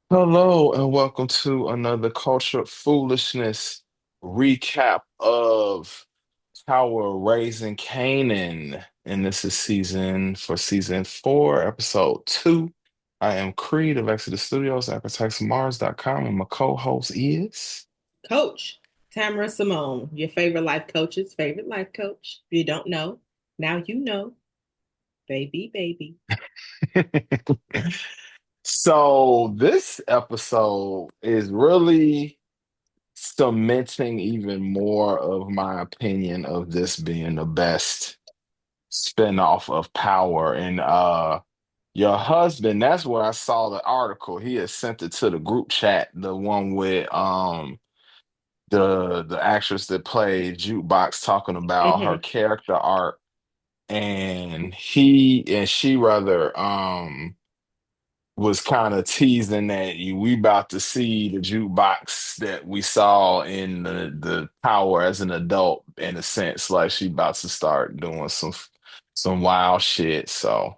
Hello and welcome to another Culture Foolishness recap of Power Raising Kanan. And this is season 4, episode 2. I am Creed of Exodus Studios, ArchitectsMars.com, and my co-host is. Coach Tamara Simone, your favorite life coach's favorite life coach. If you don't know, now you know, baby, baby. So this episode is really cementing even more of my opinion of this being the best spinoff of Power. And your husband, that's where I saw the article. He had sent it to the group chat, the one with the actress that played Jukebox talking about her Mm-hmm. character arc. And he and she rather was kind of teasing that we about to see the jukebox that we saw in the Power as an adult, in a sense, like she about to start doing some wild shit. So,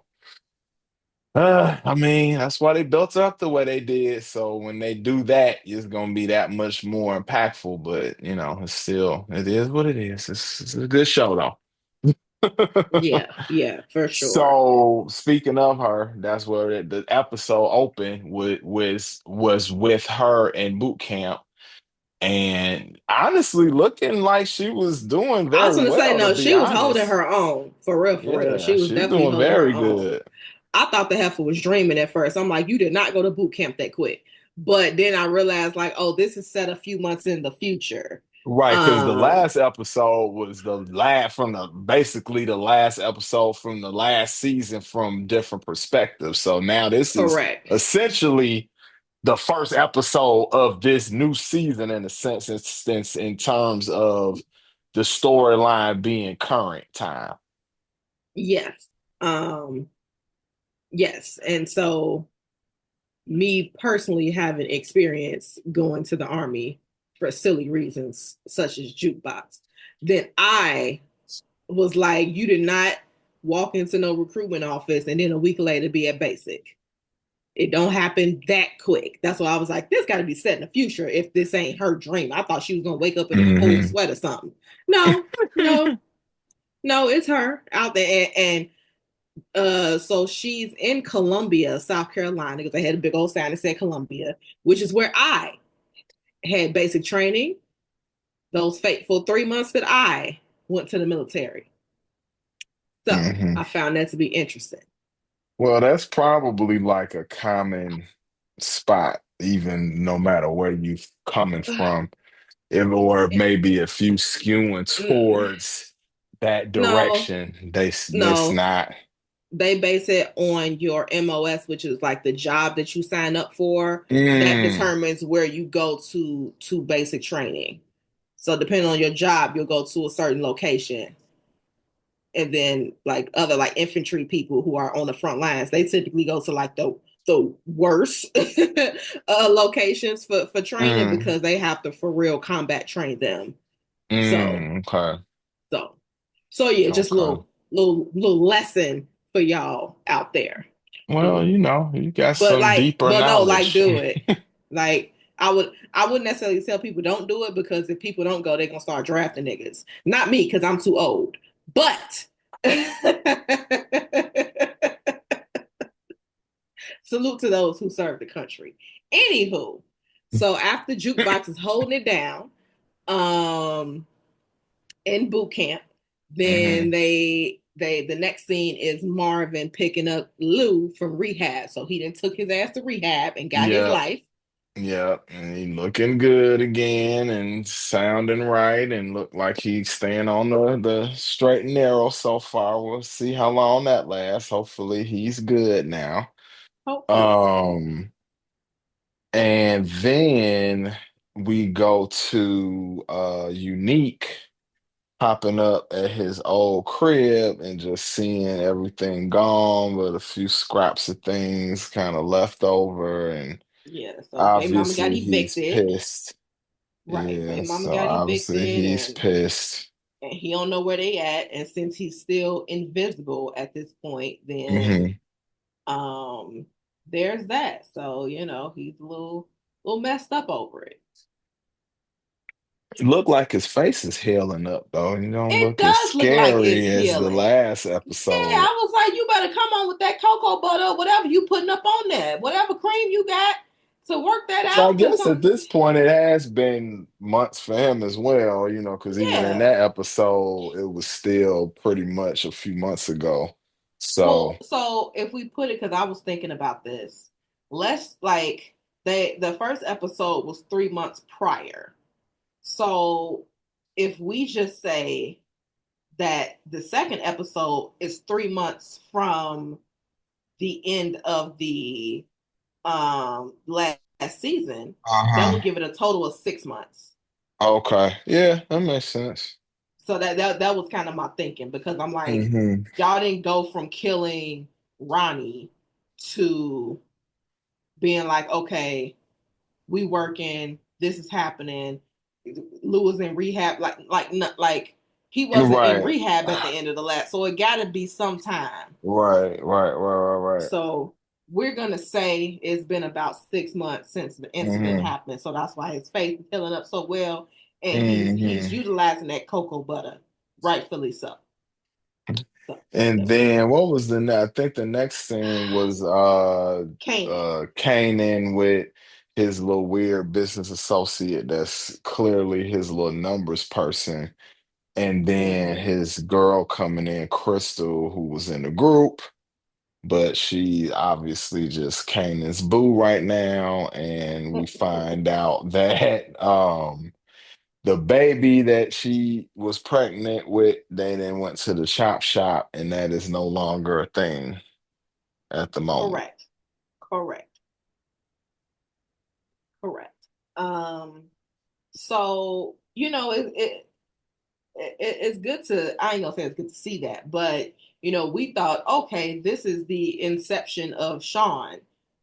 I mean, that's why they built her up the way they did. So when they do that, it's gonna be that much more impactful. But it is what it is. It's a good show though. Yeah, yeah, for sure. So speaking of her, that's where the episode opened was with her in boot camp, and honestly looking like she was doing I was very gonna say well, to no, be she was holding honest. her own for real, for real. Yeah, She was she's definitely doing holding her very own. good. I thought the heifer was dreaming at first. I'm like, you did not go to boot camp that quick. But then I realized, like, oh, this is set a few months in the future. Right, because the Um, last episode was the last from the basically the last episode from the last season from different perspectives. So now this is Correct. essentially the first episode of this new season, in a sense in terms of the storyline being current time. Yes. Um, yes. And so me personally having experience going to the army for silly reasons such as jukebox, then I was like, you did not walk into no recruitment office and then a week later be at basic. It don't happen that quick. That's why I was like, this got to be set in the future if this ain't her dream. I thought she was gonna wake up in a cold Hmm. sweat or something. No, no, no, it's her out there. So she's in Columbia, South Carolina, because they had a big old sign that said Columbia, which is where I had basic training. Those fateful 3 months that I went to the military. So Hmm. I found that to be interesting. Well, that's probably like a common spot, even no matter where you are coming from, or maybe if you skewing towards that No, direction, that's no. not. They base it on your MOS, which is like the job that you sign up for. That Mm, determines where you go to basic training. So depending on your job, you'll go to a certain location. And then like other like infantry people who are on the front lines, they typically go to like the worst locations for training mm, because they have to for real combat train them. So okay, so so yeah, just a okay. little lesson for y'all out there. Well, Mm. you got But some like, deeper but no, like knowledge. do it. Like I wouldn't necessarily tell people don't do it because if people don't go, they're gonna start drafting niggas. Not me, because I'm too old. But salute to those who serve the country. Anywho, so after Jukebox is holding it down, um, in boot camp, then Hmm. they the next scene is Marvin picking up Lou from rehab. So he then took his ass to rehab and got his Yeah, life. yeah, and he looking good again and sounding right and look like he's staying on the straight and narrow so far. We'll see how long that lasts. Hopefully he's good now. Hopefully. Um, and then we go to Unique popping up at his old crib and just seeing everything gone, but a few scraps of things kind of left over, and Yeah. So baby mama got obviously he's evicted. pissed. Right. Yeah, Baby mama so got obviously evicted he's pissed. and he don't know where they at. And since he's still invisible at this point, then Hmm. um there's that. So, he's a little messed up over it. It looked like his face is healing up though. You don't It look as does look like it's scary as the healing. last Yeah, episode. I was like, you better come on with that cocoa butter, whatever you putting up on there, whatever cream you got to work that So I out. Cause guess at this point it has been months for him as well, because even in yeah, that episode, it was still pretty much a few months ago. So, well, so if we put it, because I was thinking about this, let's like the first episode was 3 months prior. So if we just say that the second episode is 3 months from the end of the last season, that uh-huh. would give it a total of 6 months. Okay. Yeah, that makes sense. So that was kind of my thinking because I'm like, Hmm. y'all didn't go from killing Ronnie to being like, okay, we working, this is happening. Lou was in rehab, like he wasn't in Right. rehab at the end of the last, so it got to be some time. Right. So we're gonna say it's been about 6 months since the incident Hmm. happened. So that's why his face is healing up so well, and he's Hmm. utilizing that cocoa butter, rightfully so. So And there we go. then what was I think the next thing was Kanan. Kanan with his little weird business associate that's clearly his little numbers person. And then Mm-hmm. his girl coming in, Crystal, who was in the group, but she obviously just Kanan's boo right now. And we find out that the baby that she was pregnant with, they then went to the chop shop, and that is no longer a thing at the moment. Correct. Correct. Correct. So it's good to, I ain't gonna say it's good to see that, but we thought, okay, this is the inception of Sean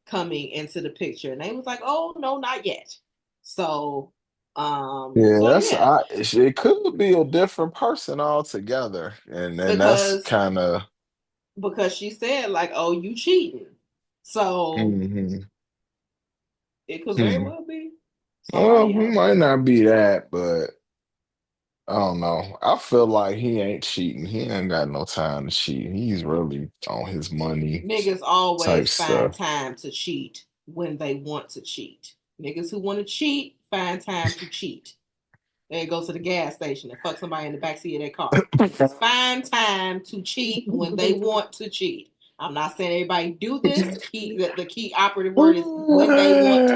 coming into the picture, and they was like, oh no, not yet. So Yeah, so yeah, it could be a different person altogether. And that's because kind of she said like, oh, you cheating, so hmm. it could very Hmm. well be Well, somebody he else. might not be that, but I don't know. I feel like he ain't cheating. He ain't got no time to cheat. He's really on his money Niggas type always find stuff. time to cheat when they want to cheat. Niggas who want to cheat find time to cheat. They go to the gas station and fuck somebody in the backseat of their car. Niggas find time to cheat when they want to cheat. I'm not saying everybody do this. The key operative word is when they want to.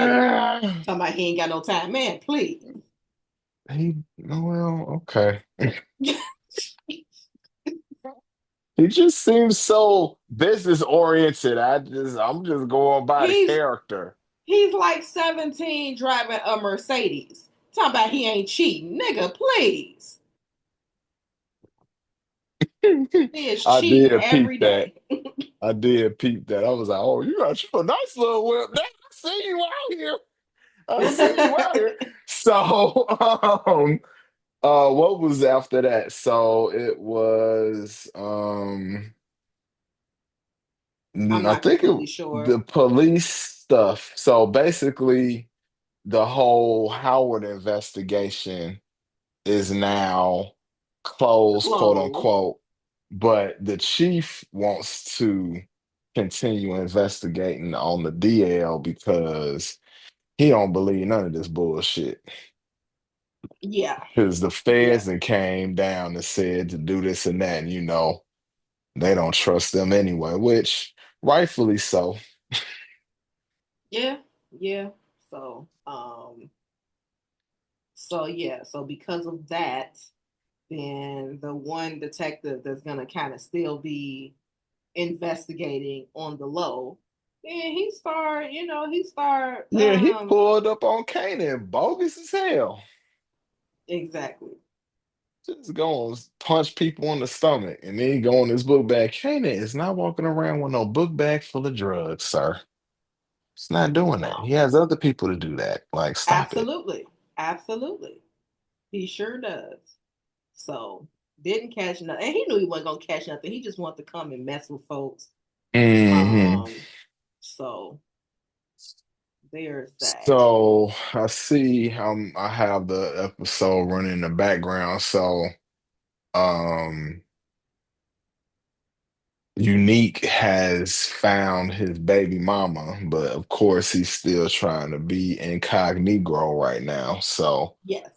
Talking about he ain't got no time. Man, please. Well, okay. He just seems so business oriented. I'm just going by the he's character. he's like 17 driving a Mercedes. Talking about he ain't cheating. Nigga, please. He is I cheating did peep every that. day. I did peep that. I was like, oh, you got you a nice little whip. Damn, I see you out here. I see you out here. So, what was after that? So it was, I'm I not think it completely sure. the police stuff. So basically, the whole Howard investigation is now closed, quote Closed. unquote. But the chief wants to continue investigating on the DL because he don't believe none of this bullshit. Yeah. Because the Yeah. feds and came down and said to do this and that, and they don't trust them anyway, which rightfully so. Yeah. Yeah. So, yeah. So because of that, then the one detective that's gonna kind of still be investigating on the low, and he start Yeah, he pulled up on Kanan, bogus as hell. exactly. Just go and punch people in the stomach, and then he go in his book bag. Kanan is not walking around with no book bag full of drugs, sir. He's not doing that. No. He has other people to do that. Like, stop it. Absolutely. Absolutely. He sure does. So didn't catch nothing. And he knew he wasn't gonna catch nothing. He just wanted to come and mess with folks. Hmm. Um So there's that. So I see I have the episode running in the background. So um Unique has found his baby mama, but of course he's still trying to be incognito right now. So Yes.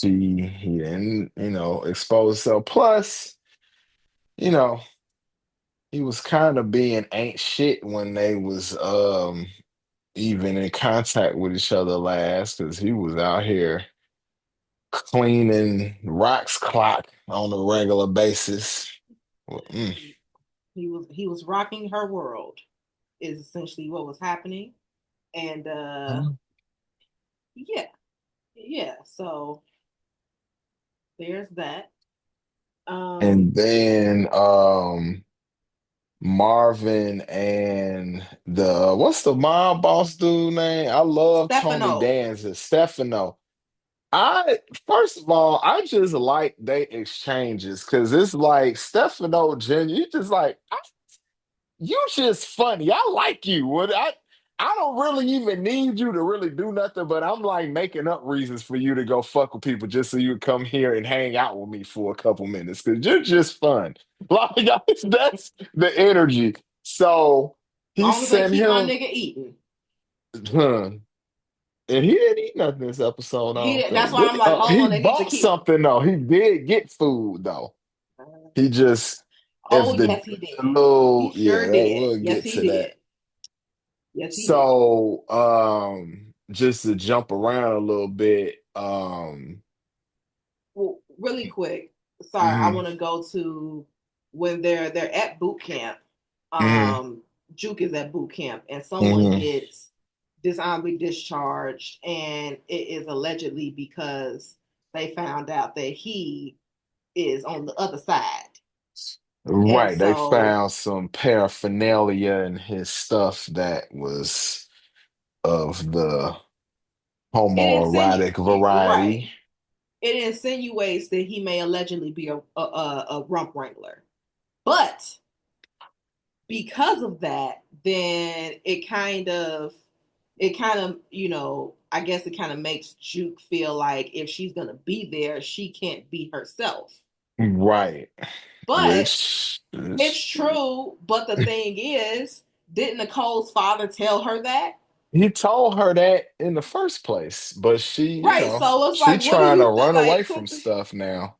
he didn't, expose himself. Plus, you know, he was kind of being ain't shit when they was even in contact with each other last, because he was out here cleaning Rock's clock on a regular basis. Well, He was rocking her world is essentially what was happening. And mm. yeah, yeah. So there's that. Um And then Marvin and the what's the mob boss dude name? I love Tony Stefano. Danza, Stefano. I first of all, I just like they exchanges because it's like Stefano Jr. You just like you just funny. I like you. I don't really even need you to really do nothing, but I'm like making up reasons for you to go fuck with people just so you can come here and hang out with me for a couple minutes because you're just fun. Like that's the energy. So he Long as they sent keep my him, nigga eating. huh, and he didn't eat nothing this episode. I don't That's think. why I'm like, hold He on, they need to bought keep. something though. He did get food though. He just Oh if yes, he did. the He little sure yeah, did. we'll Yes, get he to that. did. Yes, he did. So, just to jump around a little bit, Well, really quick. Sorry, I mhm, want to go to when they're at boot camp. mhm, Um, Juke is at boot camp, and someone mhm. gets dishonorably discharged, and it is allegedly because they found out that he is on the other side, and Right, they so found some paraphernalia in his stuff that was of the it homoerotic right. variety. It insinuates that he may allegedly be a rump wrangler, but because of that, then I guess it kind of makes Juke feel like if she's gonna be there, she can't be herself. Right, But which it's is, true. But the thing is, didn't Nicole's father tell her that? he told her that in the first place, but she, Right. So it's she like, what do trying to you think? run away Like from something. stuff now.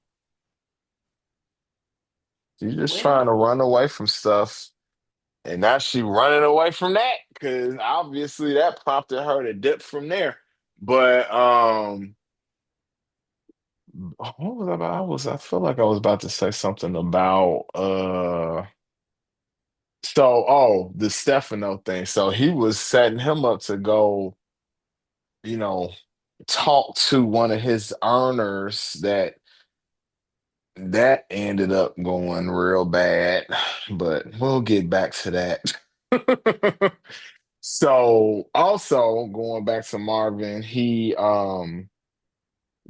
She's just trying Well, to run away from stuff. And now she running away from that because obviously that prompted her to dip from there. But what was I about? I feel like I was about to say something about the Stefano thing. So he was setting him up to go, you know, talk to one of his earners that ended up going real bad. But we'll get back to that. So also going back to Marvin, he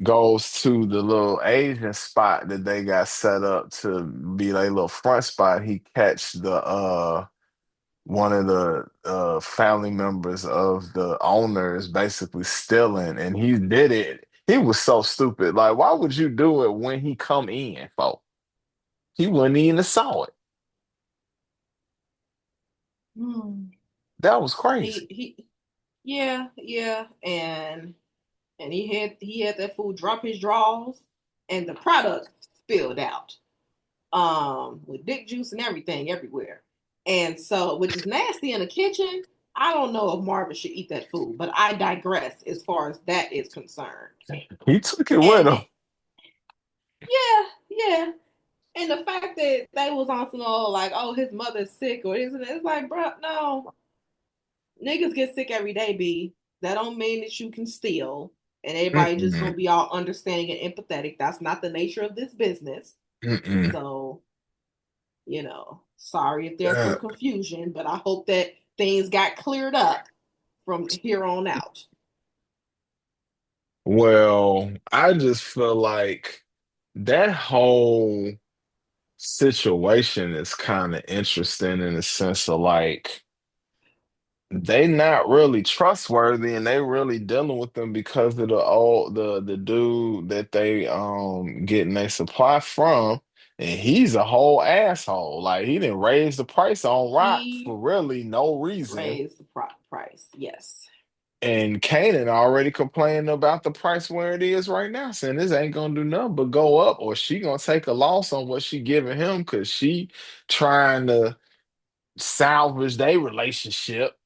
goes to the little Asian spot that they got set up to be their little front spot. He catch the one of the family members of the owners basically stealing, and he did it. He was so stupid. Like, why would you do it when he come in, folks? He wouldn't even saw it. hmm, That was crazy. he yeah, yeah, and he had that fool drop his drawers, and the product spilled out, with dick juice and everything everywhere, and so which is nasty in the kitchen. I don't know if Marvin should eat that food, but I digress as far as that is concerned. He took it with And him. yeah, yeah, and the fact that they was on some like, oh, his mother's sick or isn't it's like, bro, no, niggas get sick every day, b. That don't mean that you can steal and everybody just Mm-mm, gonna be all understanding and empathetic. That's not the nature of this business. mm-mm. So, sorry if there's some confusion, but I hope that things got cleared up from here on out. Well, I just feel like that whole situation is kind of interesting in the sense of like, they not really trustworthy, and they really dealing with them because of the dude that they getting their supply from, and he's a whole asshole. Like he didn't raise the price on rock He for really no reason. raised the price. Yes. And Kanan already complaining about the price where it is right now, saying this ain't gonna do nothing but go up, or she gonna take a loss on what she giving him because she trying to salvage their relationship.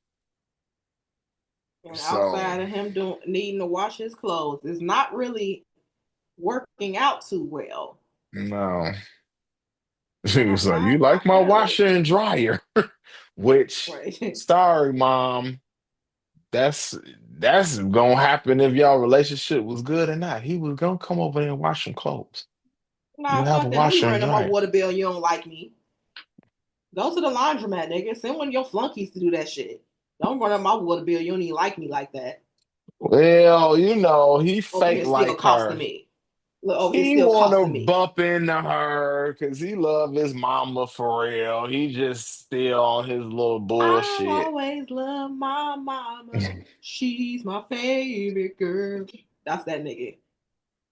And So outside of him doing needing to wash his clothes, it's not really working out too well. no. She Not was like, "You not like not my really. washer and dryer?" Which, Right. sorry, mom, that's that's gonna happen if y'all relationship was good or not. He was gonna come over there and wash some clothes. You Nah, have a fuck that. Don't be washer and running my dryer. water bill. You don't like me. Go to the laundromat, nigga. Send one of your flunkies to do that shit. Don't run up my water bill. You don't even like me like that. Well, he Over fake here still like costing her. me. Look, over here He still wanna costing me. bump into her because he love his mama for real. He just still on his little I'll bullshit. always love my mama. She's my favorite girl. That's that nigga.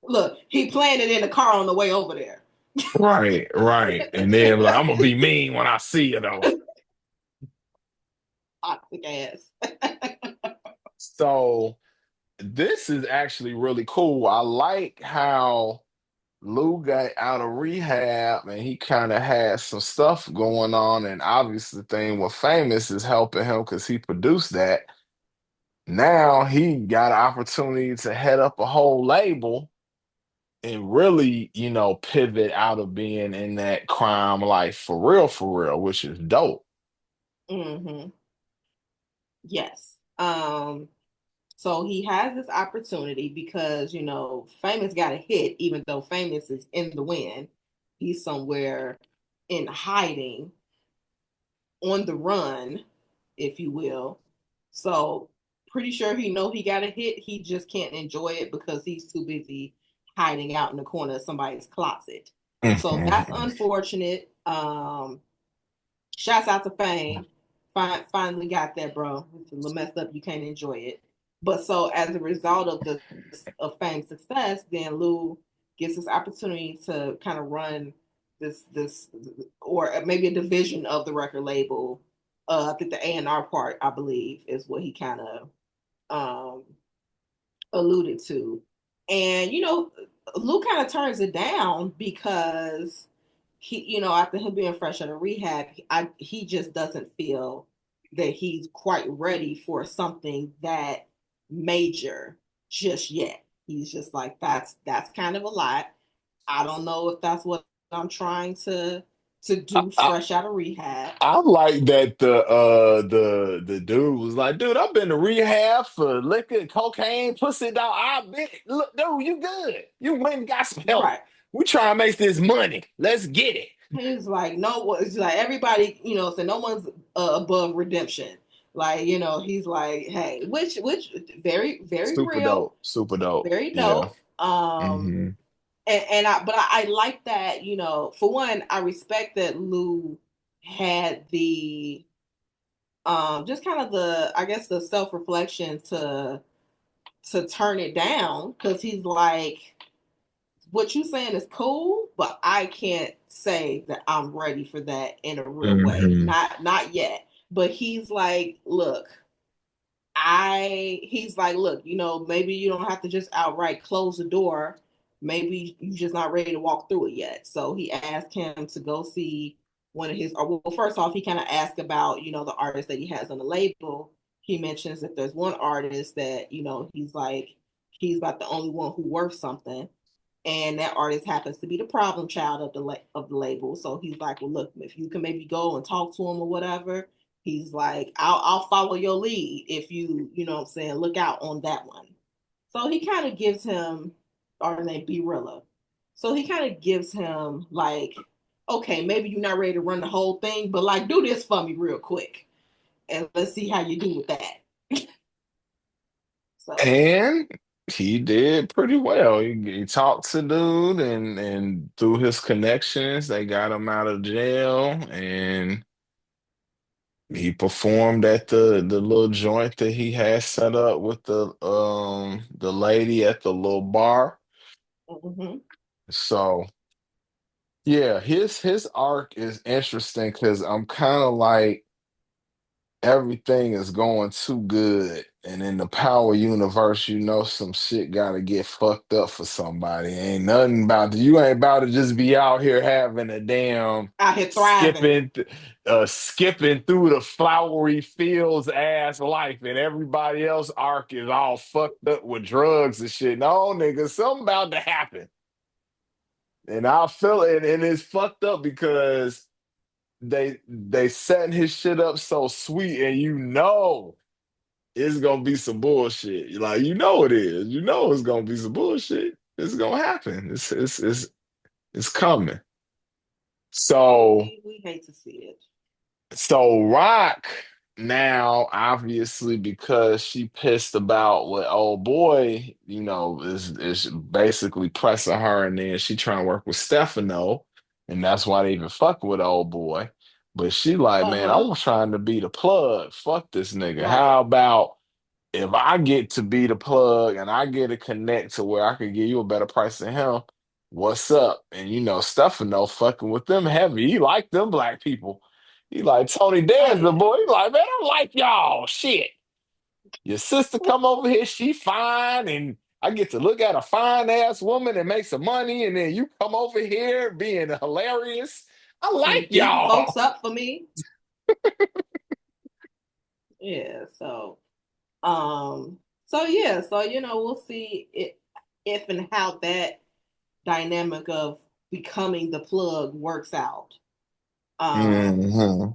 Look, he playing it in the car on the way over there. Right, right. And then like, I'm gonna be mean when I see you though. Toxic ass. So this is actually really cool. I like how Lou got out of rehab and he kind of had some stuff going on. And obviously, the thing with Famous is helping him because he produced that. Now he got an opportunity to head up a whole label and really, pivot out of being in that crime life for real, which is dope. Mm-hmm. Yes. So he has this opportunity because, Famous got a hit, even though Famous is in the wind. He's somewhere in hiding, on the run, if you will. So pretty sure he know he got a hit. He just can't enjoy it because he's too busy hiding out in the corner of somebody's closet. So that's Mhm. unfortunate. Shouts out to Fame. Finally got that, bro. It's a little messed up. You can't enjoy it. But so as a result of the of Fame's success, then Lou gets this opportunity to kind of run this or maybe a division of the record label. I think the A&R part, I believe, is what he kind of um, alluded to. And Lou kind of turns it down because after him being fresh out of rehab, he just doesn't feel that he's quite ready for something that major just yet. He's just like that's kind of a lot. I don't know if that's what I'm trying to do I, fresh out of rehab. I like that the dude was like, dude, I've been to rehab for liquor, cocaine, pussy dog. I bet look, dude, you good. You went and got some help. Right. We trying to make this money. Let's get it. He's like, no, it's like everybody, so no one's above redemption. Like, he's like, hey, which very, very Super real, dope. Super dope. very Yeah. dope. Hmm. But I like that, for one, I respect that Lou had the just kind of the, I guess, the self-reflection to turn it down because he's like, what you saying is cool, but I can't say that I'm ready for that in a real way. Hmm. Not yet. But he's like, look, maybe you don't have to just outright close the door. Maybe you're just not ready to walk through it yet. So he asked him to go see one of his, or well, first off, he kind of asked about, the artist that he has on the label. He mentions that there's one artist that, he's like, he's about the only one who worth something, and that artist happens to be the problem child of the label. So he's like, well, look, if you can maybe go and talk to him or whatever, he's like, I'll follow your lead if you know what I'm saying, look out on that one. So he kind of gives him, or name B Rilla. So he kind of gives him like, okay, maybe you're not ready to run the whole thing, but like do this for me real quick, and let's see how you do with that. So And he did pretty well. He talked to dude and through his connections, they got him out of jail. And he performed at the little joint that he had set up with the lady at the little bar. Hmm. So yeah, his arc is interesting because I'm kind of like everything is going too good. And in the power universe, you know some shit gotta get fucked up for somebody. Ain't nothing about you ain't about to just be out here having a damn Out here thriving. skipping through the flowery fields ass life and everybody else arc is all fucked up with drugs and shit. No, nigga, something about to happen. And I feel it, and it's fucked up because they setting his shit up so sweet, and you know it's gonna be some bullshit. Like you know it is. You know it's gonna be some bullshit. It's gonna happen. It's coming. Yeah, So we hate to see it. so Rock now obviously because she pissed about what old boy, is basically pressing her, and then she trying to work with Stefano, and that's why they even fuck with old boy. But she like, man, Uh-huh. I'm trying to be the plug. Fuck this nigga. Right. How about if I get to be the plug and I get to connect to where I could give you a better price than him, what's up? And Stefano fucking with them heavy. He like them black people. He like Tony Oh Danza, yeah. boy. He like, man, I like y'all. Shit. Your sister come over here, she fine, and I get to look at a fine ass woman and make some money, and then you come over here being hilarious. I like And beating folks y'all. up for me. Yeah, um so we'll see it if and how that dynamic of becoming the plug works out. Um Hmm.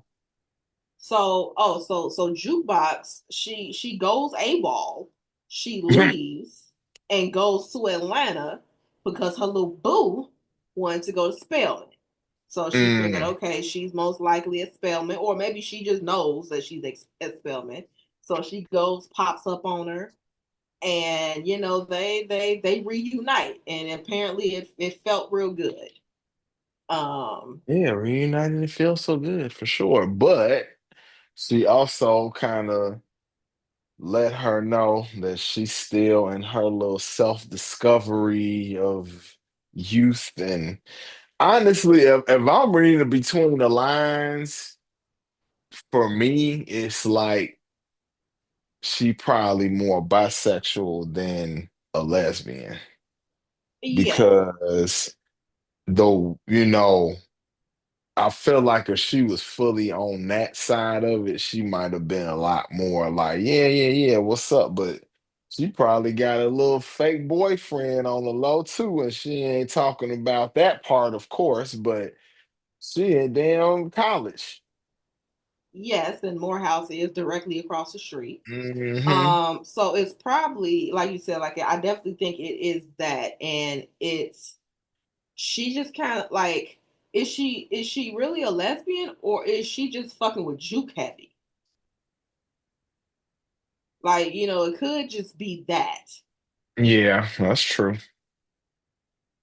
so Jukebox, she goes AWOL. She leaves and goes to Atlanta because her little boo wanted to go to Spelman. So she figured, Mm. okay, she's most likely at Spelman, or maybe she just knows that she's at Spelman. So she goes, pops up on her, and they reunite, and apparently it felt real good. Um, Yeah, reunited, it feels so good for sure. But she also kind of let her know that she's still in her little self-discovery of youth. And honestly, if I'm reading between the lines, for me, it's like she probably more bisexual than a lesbian yes, because though, I feel like if she was fully on that side of it, she might have been a lot more like, yeah, yeah, yeah, what's up? But she probably got a little fake boyfriend on the low too, and she ain't talking about that part, of course, but she in damn college. yes, and Morehouse is directly across the street. Hmm. So it's probably like you said, like I definitely think it is that, and it's she just kind of like, is she really a lesbian, or is she just fucking with Juke heavy? Like, it could just be that. Yeah, that's true.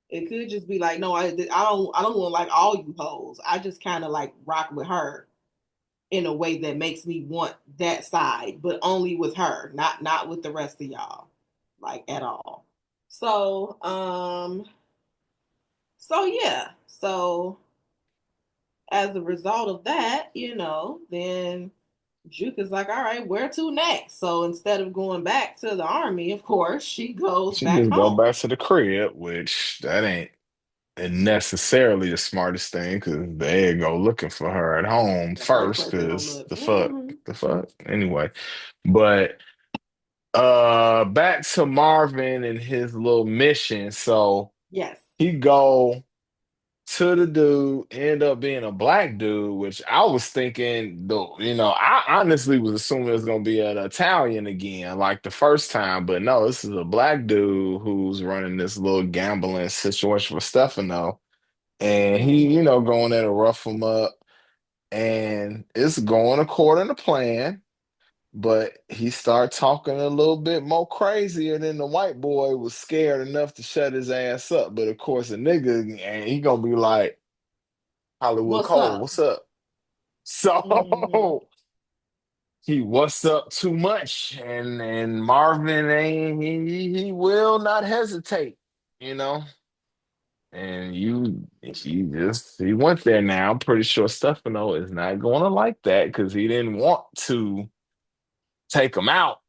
It could just be like, no, I don't want like all you hoes. I just kind of like rock with her in a way that makes me want that side, but only with her, not with the rest of y'all, like at all. So, yeah. So as a result of that, then Juke is like, all right, where to next? So instead of going back to the army, of course, she goes She back just go home. back to the crib, which that ain't necessarily the smartest thing because they go looking for her at home The first first place they're gonna because look. the fuck anyway. But back to Marvin and his little mission. So Yes. he go to the dude, end up being a black dude, which I was thinking though, I honestly was assuming it was gonna be an Italian again, like the first time, but no, this is a black dude who's running this little gambling situation for Stefano. And he, Mm-hmm. going there to rough him up, and it's going according to plan. But he started talking a little bit more crazier than the white boy was scared enough to shut his ass up. But of course, a nigga, and he gonna be like, Hollywood What's Cole, up? what's up? Mm-hmm. So he what's up too much, and Marvin ain't he will not hesitate, you know. And he went there now. I'm pretty sure Stefano is not going to like that because he didn't want to take him out.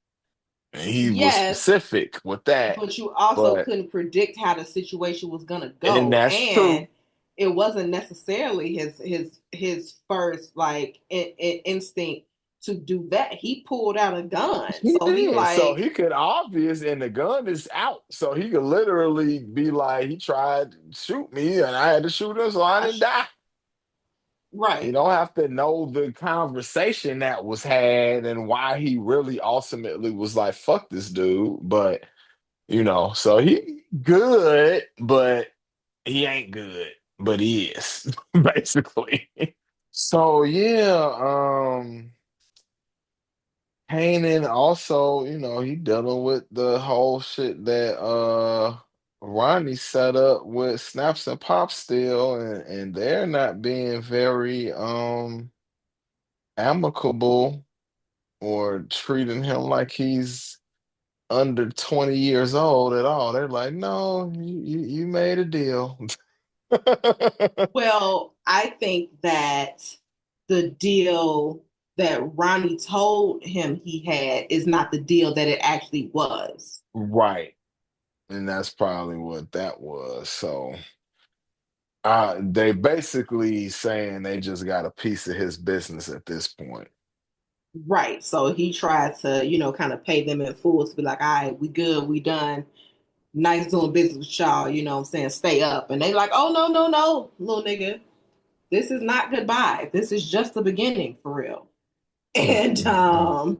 And he was Yes, specific with that. but you also But couldn't predict how the situation was gonna and go, that's and true. it wasn't necessarily his first like instinct to do that. He pulled out a gun, He so he did. So like he could obvious and the gun is out. So he could literally be like, he tried to shoot me and I had to shoot him so I I didn't die. You right. don't have to know the conversation that was had and why he really ultimately was like, fuck this dude. But, so he good, but he ain't good. But he is, basically. So yeah, Kanan also, he dealing with the whole shit that Ronnie set up with Snaps and Pop still, and they're not being very amicable or treating him like he's under 20 years old at all. They're like, no, you made a deal. Well, I think that the deal that Ronnie told him he had is not the deal that it actually was. Right. And that's probably what that was. So they basically saying they just got a piece of his business at this point. Right. So he tried to, kind of pay them in full to be like, all right, we good, we done. Nice doing business with y'all, what I'm saying? Stay up. And they like, oh no, no, no, little nigga. This is not goodbye. This is just the beginning for real. And Mm-mm-mm.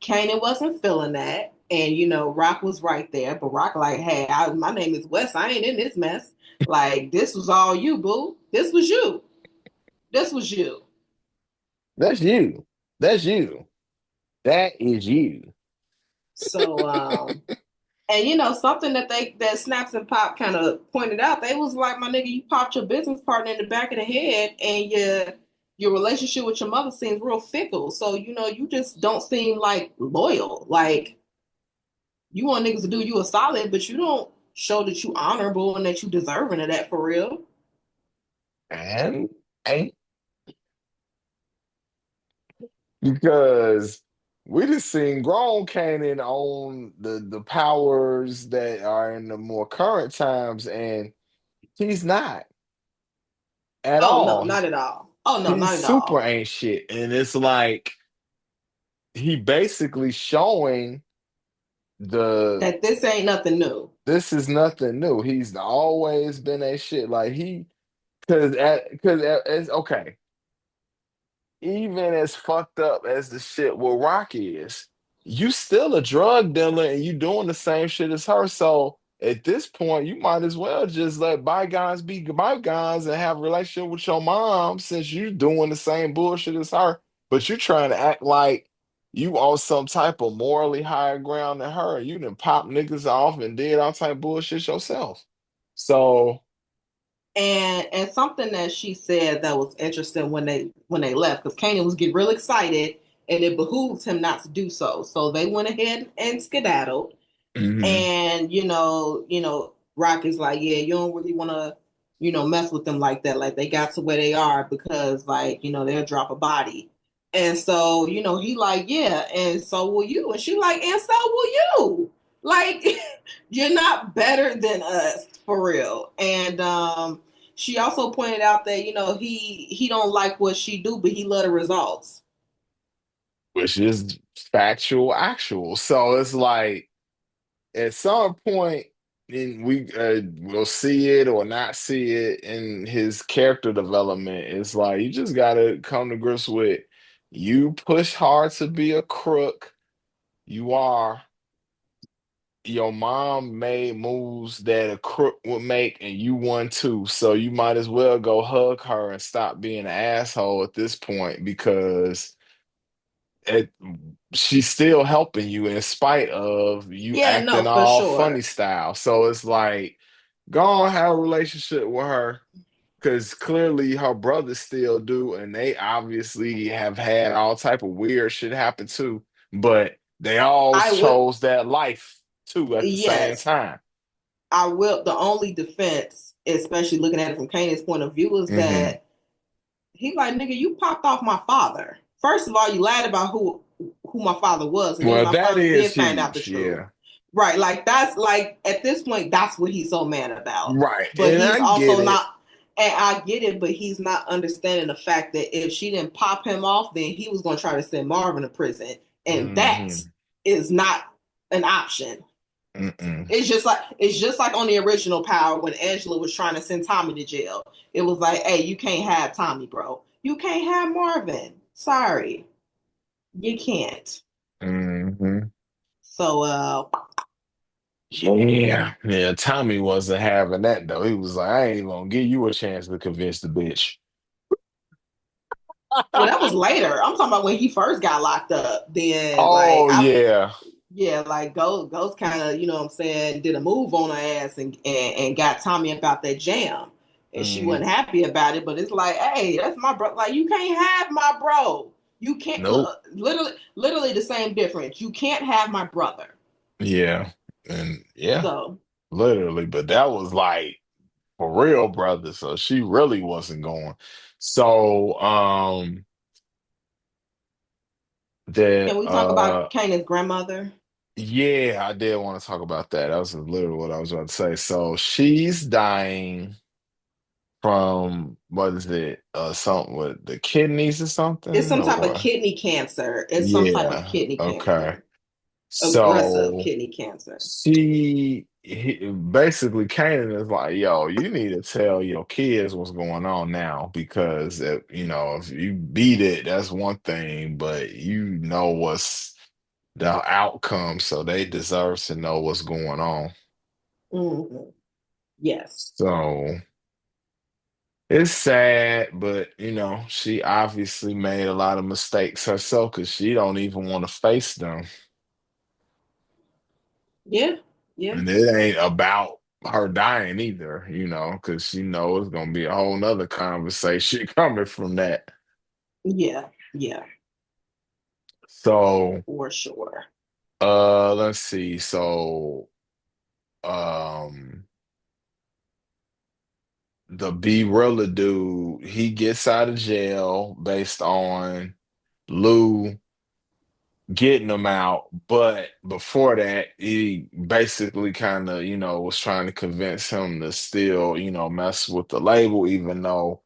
Kanan wasn't feeling that. And Rock was right there. But Rock like, hey, my name is Wes. I ain't in this mess. Like, this was all you, boo. This was you. This was you. That's you. That's you. That is you. So and something that Snaps and Pop kind of pointed out, they was like, my nigga, you popped your business partner in the back of the head, and your relationship with your mother seems real fickle. So you just don't seem like loyal. Like you want niggas to do you a solid, but you don't show that you honorable and that you deserving of that for real. And ain't because we just seen grown Kanan on the powers that are in the more current times, and he's not at Oh no, all. not at all. Oh no, He's not at super all. ain't shit. And it's like he basically showing the That this ain't nothing new. this is nothing new. He's always been a shit. Like he because as okay, even as fucked up as the shit with Rock is, you still a drug dealer and you doing the same shit as her. So at this point, you might as well just let bygones be bygones and have a relationship with your mom since you doing the same bullshit as her. But you trying to act like you on some type of morally higher ground than her. You done pop niggas off and did all type of bullshit yourself. So, And something that she said that was interesting when they left, because Kanan was getting real excited and it behooved him not to do so. So they went ahead and skedaddled. mhm. And Rock is like, yeah, you don't really want to, mess with them like that. Like they got to where they are because like, they'll drop a body. And so, he like, yeah, and so will you. And she like, and so will you. Like, you're not better than us for real. And she also pointed out that, he don't like what she do, but he love the results. Which is factual, actual. So it's like at some point, we will see it or not see it in his character development. It's like you just gotta come to grips with you push hard to be a crook. You are. Your mom made moves that a crook would make, and you won too. So you might as well go hug her and stop being an asshole at this point because it she's still helping you in spite of you Yeah, no, acting for all funny sure. style. So it's like, go on, have a relationship with her because clearly her brothers still do, and they obviously have had all type of weird shit happen too. But they all I will, chose that life too at the same yes, time. I will. The only defense, especially looking at it from Kanan's point of view, is Hmm. that he like, nigga, you popped off my father. First of all, you lied about who my father was, and then Well, I that finally is did find out the huge. truth. Yeah. Right, like that's like at this point, that's what he's so mad about. Right. But And he's I get also it. not, and I get it, but he's not understanding the fact that if she didn't pop him off, then he was going to try to send Marvin to prison, and that Hmm. is not an option. Mm-mm. It's just like on the original Power when Angela was trying to send Tommy to jail. It was like, hey, you can't have Tommy, bro. You can't have Marvin. Sorry, you can't. Hmm. So Yeah. Yeah. Tommy wasn't having that though. He was like, I ain't gonna give you a chance to convince the bitch. well, that was later. I'm talking about when he first got locked up. Then like Oh I yeah. yeah, like Ghost kind of, you know what I'm saying, did a move on her ass and got Tommy about that jam. And she Mm, wasn't happy about it, but it's like, hey, that's my bro. Like, you can't have my bro. You can't, nope. literally the same difference. You can't have my brother. Yeah. And yeah, So, literally. But that was like for real, brother. So she really wasn't going. So can that we talk about Kanan's grandmother? yeah, I did want to talk about that. That was literally what I was about to say. So she's dying from what is it? Something with the kidneys or It's something? some type of Or kidney cancer. It's some type of yeah, kidney okay. cancer, aggressive So kidney cancer. basically Kanan is like, yo, you need to tell your kids what's going on now because if you beat it, that's one thing, but you know what's the outcome, so they deserve to know what's going on. Hmm. Yes. So it's sad, but she obviously made a lot of mistakes herself because she don't even want to face them. Yeah. Yeah. And it ain't about her dying either, because she knows it's gonna be a whole nother conversation coming from that. Yeah. Yeah. So, For sure. let's see. So, um, the B Rilla dude, he gets out of jail based on Lou getting him out, but before that, he basically kind of, was trying to convince him to still, mess with the label, even though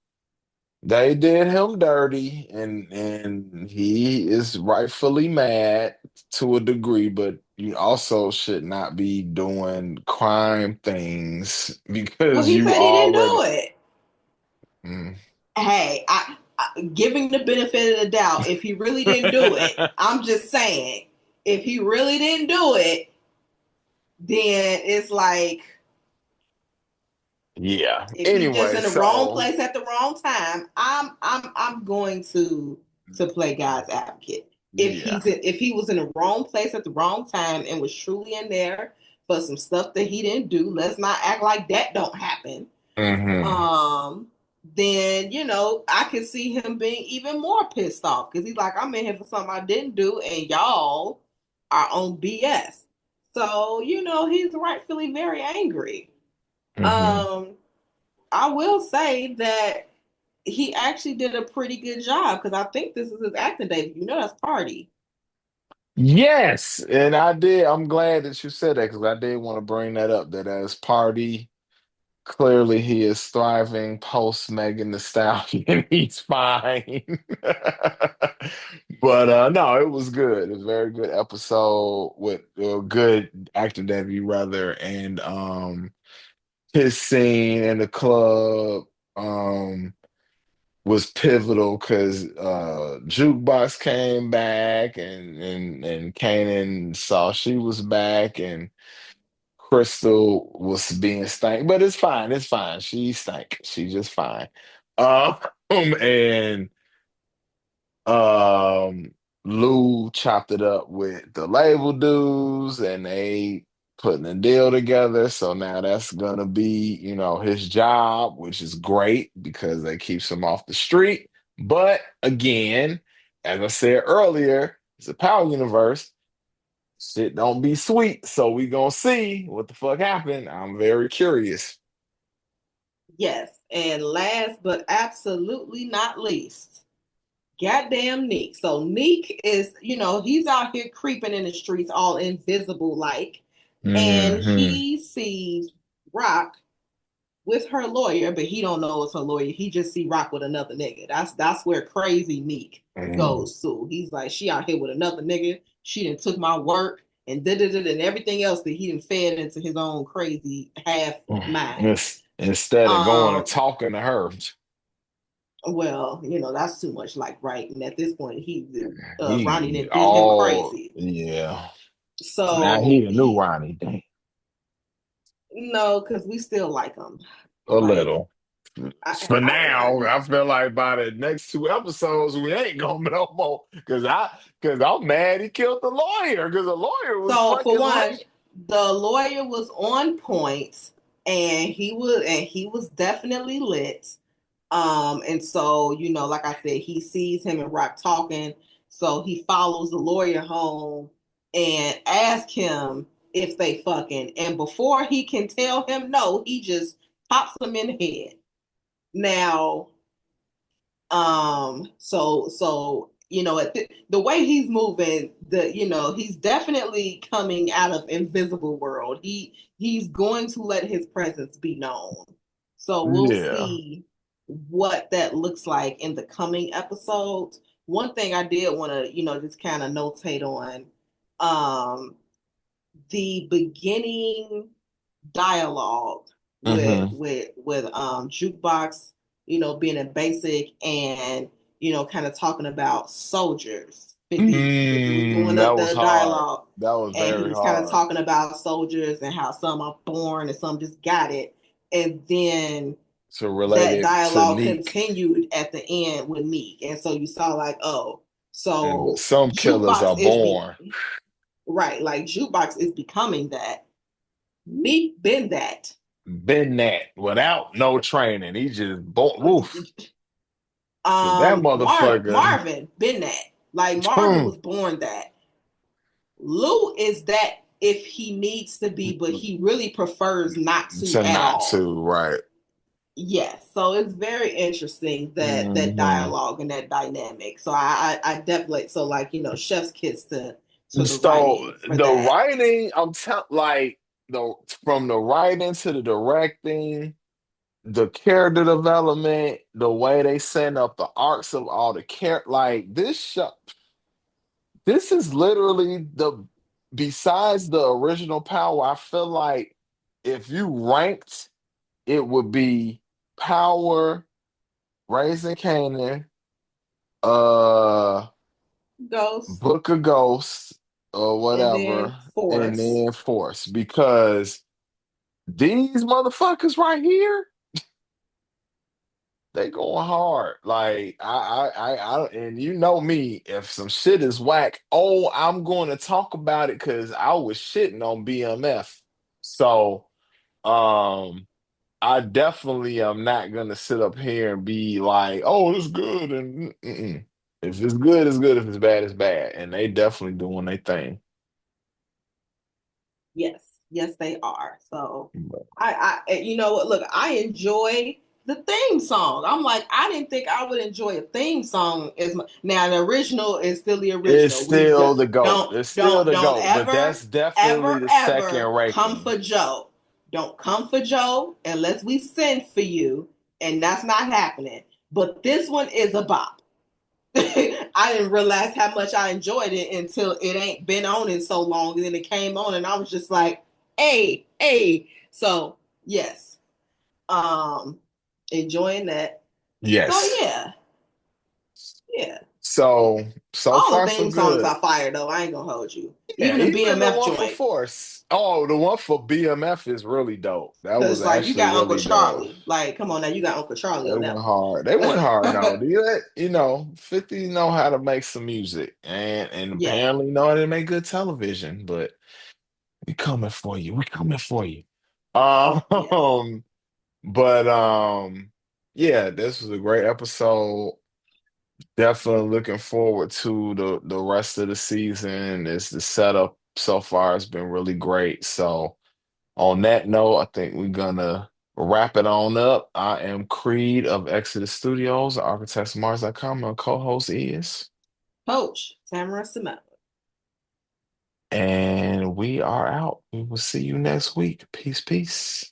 they did him dirty, and he is rightfully mad to a degree, but you also should not be doing crime things Well, because he you said he didn't do already. it. Mm. Hey, giving the benefit of the doubt, if he really didn't do it, I'm just saying, if he really didn't do it, then it's like Yeah. if he just Anyway, in the wrong so place at the wrong time, I'm going to play God's advocate. yeah. If he was in the wrong place at the wrong time and was truly in there for some stuff that he didn't do, let's not act like that don't happen. Hmm. um, then I can see him being even more pissed off because he's like, I'm in here for something I didn't do, and y'all are on BS. So he's rightfully very angry. Hmm. Um, I will say that he actually did a pretty good job because I think this is his acting debut. That's Party. Yes, and I did. I'm glad that you said that because I did want to bring that up. That as Party, clearly he is thriving post Megan Thee Stallion. He's fine. But no, it was good. It was a very good episode with good actor debut rather, and his scene in the club was pivotal because Jukebox came back and Kanan saw she was back and Crystal was being stank, but it's fine. It's fine. She stank. She's just fine. And um, Lou chopped it up with the label dudes, and they putting a deal together. So now that's gonna be, his job, which is great because that keeps him off the street. But again, as I said earlier, it's a power universe. Shit don't be sweet. So we gonna see what the fuck happened. I'm very curious. Yes. And last but absolutely not least, goddamn Neek. So Neek is, he's out here creeping in the streets all invisible like, and Hmm. he sees Rock with her lawyer, but he don't know it's her lawyer. He just see Rock with another nigga. That's where crazy Neek goes to. He's like, she out here with another nigga. She done took my work and did it and everything else that he done fed into his own crazy half mind. Instead of going and Um, talking to her, well, that's too much like writing. At this point, Ronnie he did him all crazy. yeah. Now he So the new he Ronnie. Damn. no, because we still like him. A Like little. For now, I I feel like by the next two episodes, we ain't gonna no more. Cause I'm mad he killed the lawyer. Cause the lawyer was so for fucking one, lit. the lawyer was on point, and he was definitely lit. And so, like I said, he sees him and Rock talking. So he follows the lawyer home and asks him if they fucking. And before he can tell him no, he just pops him in the head. Now, so the way he's moving, he's definitely coming out of invisible world. He's going to let his presence be known. So we'll Yeah. see what that looks like in the coming episodes. One thing I did want to, just kind of notate on, um, the beginning dialogue with Hmm. jukebox, being a basic and kind of talking about soldiers. 50 was doing That was the hard. dialogue, That was and he very was kind of hard. talking about soldiers and how some are born and some just got it, and then To relate that it to dialogue Neek. continued at the end with Meek, and so you saw like, oh, And so some killers jukebox are is born. right, like jukebox is becoming that. Meek been that. Been that without no training. He just born woof. Cause that motherfucker. Marvin been that. Like Marvin Boom. was born that. Lou is that if he needs to be, but he really prefers not to To at not all. to, right. Yes, so it's very interesting that Hmm. dialogue and that dynamic. So I definitely, so like, chef's kiss to the So writing for the that. writing, I'm telling like the from the writing to the directing, the character development, the way they set up the arcs of all the like this show, this is literally the besides the original Power, I feel like if you ranked, it would be Power, Raising Kanan, uh Ghost Book of Ghosts or and then whatever, and Force. then Force because these motherfuckers right here, they going hard. Like and you know me, if some shit is whack, oh, I'm going to talk about it because I was shitting on BMF. So, I definitely am not gonna sit up here and be like, "Oh, it's good," and if it's good, it's good. If it's bad, it's bad. And they definitely doing their thing. Yes, yes, they are. So you know what? Look, I enjoy the theme song. I'm like, I didn't think I would enjoy a theme song as much. Now, the original is still the It's original. still the GOAT. Don't, It's still don't, the don't GOAT, but ever, that's definitely ever, the second ever come ranking. for Joe. Don't come for Joe unless we send for you, and that's not happening. But this one is a bop. I didn't realize how much I enjoyed it until it ain't been on in so long. And then it came on, and I was just like, hey, hey. So yes, um, enjoying that. So Yes. yeah, yeah. So All the far so theme songs good. are fire though. I ain't gonna hold you. Yeah, Even the even the BMF one for joint, Force. Oh, the one for BMF is really dope. That was because like you actually got Uncle really dope. Charlie. Like, come on now, you got Uncle Charlie They on went that hard. They went hard one. though. Do 50 know how to make some music and Yes. apparently know how to make good television, but We coming for you. We coming for you. Yes. Um, but yeah, this was a great episode. Definitely looking forward to the rest of the season. It's the setup so far has been really great. So on that note, I think we're gonna wrap it on up. I am Creed of Exodus Studios, architectsmars.com. My co-host is, Coach Tamara Simone. and we are out. We will see you next week. Peace, peace.